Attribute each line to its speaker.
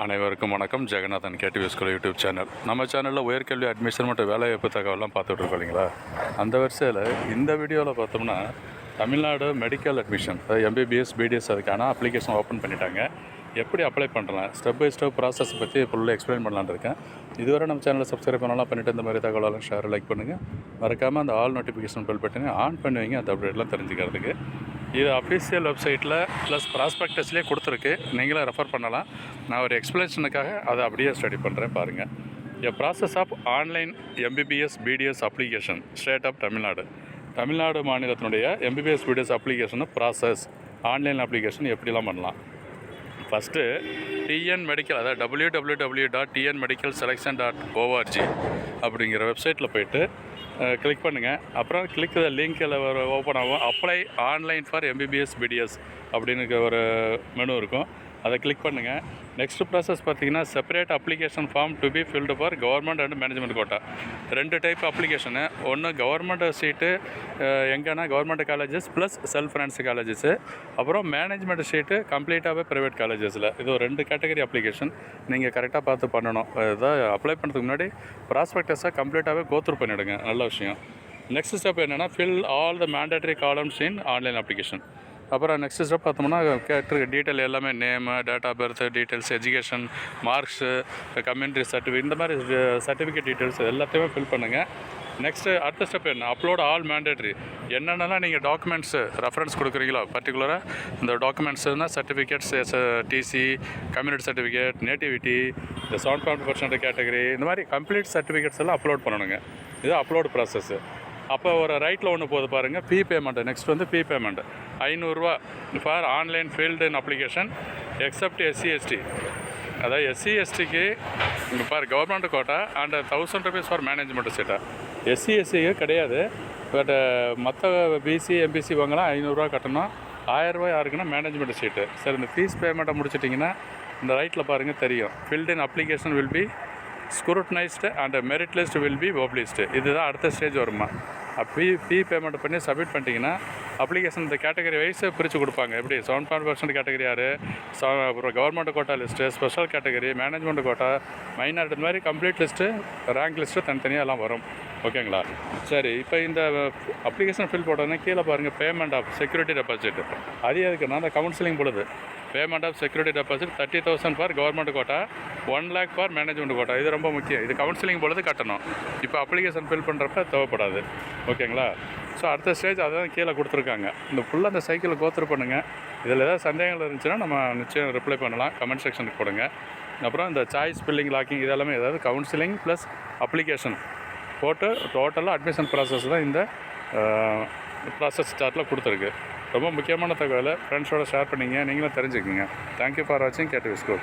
Speaker 1: அனைவருக்கும் வணக்கம். Jagannathan KTV School YouTube channel. நம்ம சேனலில் உயர்கல்வி அட்மிஷன் மற்றும் வேலைவாய்ப்பு தகவலாம் பார்த்துட்ருக்கோம் இல்லைங்களா. அந்த வரிசையில் இந்த வீடியோவில் பார்த்தோம்னா Tamil Nadu medical admission MBBS BDS அதுக்கான அப்ளிகேஷன் ஓப்பன் பண்ணிட்டாங்க. எப்படி அப்ளை பண்ணுறேன் ஸ்டெப் பை ஸ்டெப் ப்ராசஸ் பற்றி ஃபுல்லாக எக்ஸ்பிளைன் பண்ணலான்னு இருக்கேன். இதுவரை நம்ம சேனலை சப்ஸ்கிரைப் பண்ணலாம் பண்ணிவிட்டு இந்த மாதிரி தகவலாம் ஷேர் லைக் பண்ணுங்கள். மறக்காமல் அந்த ஆல் நோட்டிஃபிகேஷன் பெல் பட்டனை ஆன் பண்ணுவீங்க அந்த அப்டேட்லாம் தெரிஞ்சுக்கிறதுக்கு. இது அஃபீஷியல் வெப்சைட்டில் ப்ளஸ் ப்ராஸ்பெக்டஸ்லேயே கொடுத்துருக்கு, நீங்களும் ரெஃபர் பண்ணலாம். நான் ஒரு எக்ஸ்ப்ளனேஷனுக்காக அதை அப்படியே ஸ்டடி பண்ணுறேன் பாருங்கள். A process of online MBBS BDS application state of Tamil Nadu மாநிலத்தினுடைய MBBS BDS application process online application எப்படிலாம் பண்ணலாம். ஃபஸ்ட்டு TN மெடிக்கல், அதாவது www.tnmedicalselection.org அப்படிங்கிற வெப்சைட்டில் போய்ட்டு கிளிக் பண்ணுங்கள். அப்புறம் கிளிக் த லிங்கில் ஓப்பன் ஆகும். Apply online for MBBS BDS அப்படின்னு ஒரு மெனு இருக்கும், அதை கிளிக் பண்ணுங்கள். நெக்ஸ்ட் ப்ராசஸ் பார்த்தீங்கன்னா separate application form to be filled for government and management quota. 2 type application. ஒன்று கவர்மெண்ட் சீட்டு எங்கன்னா government colleges plus self finance colleges, அப்புறம் மேனேஜ்மெண்ட் சீட்டு கம்ப்ளீட்டாகவே ப்ரைவேட் காலேஜஸில். இது ஒரு 2 கேட்டகரி அப்ளிகேஷன். நீங்கள் கரெக்டாக பார்த்து பண்ணணும். இதை அப்ளை பண்ணுறதுக்கு முன்னாடி ப்ராஸ்பெக்டஸாக கம்ப்ளீட்டாகவே கோத்ரூ பண்ணிவிடுங்க, நல்ல விஷயம். நெக்ஸ்ட் ஸ்டெப் என்னென்னா fill all the mandatory columns in online application. அப்புறம் நெக்ஸ்ட் ஸ்டெப் பார்த்தோம்னா கேட்டிருக்க டீட்டெயில் எல்லாமே name, date of birth details, education marks, community certificate, இந்த மாதிரி சர்டிஃபிகேட் டீட்டெயில்ஸ் எல்லாத்தையுமே ஃபில் பண்ணுங்கள். நெக்ஸ்ட்டு அடுத்த ஸ்டெப் என்ன, அப்லோட் ஆல் மேண்டேட்ரி. என்னென்னலாம் நீங்கள் டாக்குமெண்ட்ஸு ரெஃபரன்ஸ் கொடுக்குறீங்களோ பர்டிகுலராக இந்த டாக்குமெண்ட்ஸுனால் certificates, TC, community certificate, nativity, இந்த 75% கேட்டகரி, இந்த மாதிரி கம்ப்ளீட் சர்டிஃபிகேட்ஸ் எல்லாம் அப்லோட் பண்ணணுங்க. இது அப்லோட் ப்ராசஸ்ஸு. அப்போ ஒரு ரைட்டில் ஒன்று போது பாருங்கள், ஃபீ பேமெண்ட்டு. நெக்ஸ்ட் வந்து fee payment ₹500 for online filled in application except SC ST. அதாவது SC STக்கு இங்கே பாரு government quota and ₹1000 for management சீட்டா. SC SCக்கு கிடையாது. பட் மற்ற BC MBC வாங்கலாம் ₹500 கட்டணும். ₹1000 யாருக்குன்னா மேனேஜ்மெண்ட் சீட்டு. சரி, இந்த ஃபீஸ் பேமெண்ட்டை முடிச்சிட்டிங்கன்னா இந்த ரைட்டில் பாருங்கள் தெரியும், filled in application will be scrutinised and merit list will be published. இதுதான் அடுத்த ஸ்டேஜ் வருமா. ஃபீ பேமெண்ட் பண்ணி சப்மிட் பண்ணிட்டீங்கன்னா அப்ளிகேஷன் இந்த கேட்டகரி வைஸை பிரித்து கொடுப்பாங்க. எப்படி 75% கேட்டகரி யார், அப்புறம் government quota list, special category, management quota, minority, இந்த மாதிரி கம்ப்ளீட் லிஸ்ட்டு, ரேங்க் லிஸ்ட்டு தனித்தனியாக எல்லாம் வரும். ஓகேங்களா. சரி, இப்போ இந்த அப்ளிகேஷன் ஃபில் போட்டோன்னே கீழே பாருங்கள் பேமெண்ட் ஆஃப் செக்யூரிட்டி டெபாசிட். அது எதுக்குன்னா அந்த கவுன்சிலிங் பொழுது payment of security deposit 30,000 for government quota, 1 lakh for management quota. இது ரொம்ப முக்கியம். இது கவுன்சிலிங் பொழுது கட்டணும். இப்போ அப்ளிகேஷன் ஃபில் பண்ணுறப்ப தேவைப்படாது. ஓகேங்களா. ஸோ அடுத்த ஸ்டேஜ் அதான் கீழே கொடுத்துருக்காங்க. இந்த ஃபுல்லாக அந்த சைக்கிளை கோத்ரூ பண்ணுங்கள். இதில் ஏதாவது சந்தேகங்கள் இருந்துச்சுன்னா நம்ம நிச்சயம் ரிப்ளை பண்ணலாம், கமெண்ட் செக்ஷனுக்கு கொடுங்க. அப்புறம் இந்த சாய்ஸ் ஃபில்லிங், லாக்கிங் இதெல்லாமே ஏதாவது கவுன்சிலிங் ப்ளஸ் அப்ளிகேஷன் போட்டு டோட்டலாக அட்மிஷன் ப்ராசஸ் தான் இந்த ப்ராசஸ் சார்ட்டில் கொடுத்துருக்கு. ரொம்ப முக்கியமான தகவலை ஃப்ரெண்ட்ஸோடு ஷேர் பண்ணிங்க, நீங்களும் தெரிஞ்சுக்கோங்க. தேங்க்யூ ஃபார் வாட்சிங் KTV School.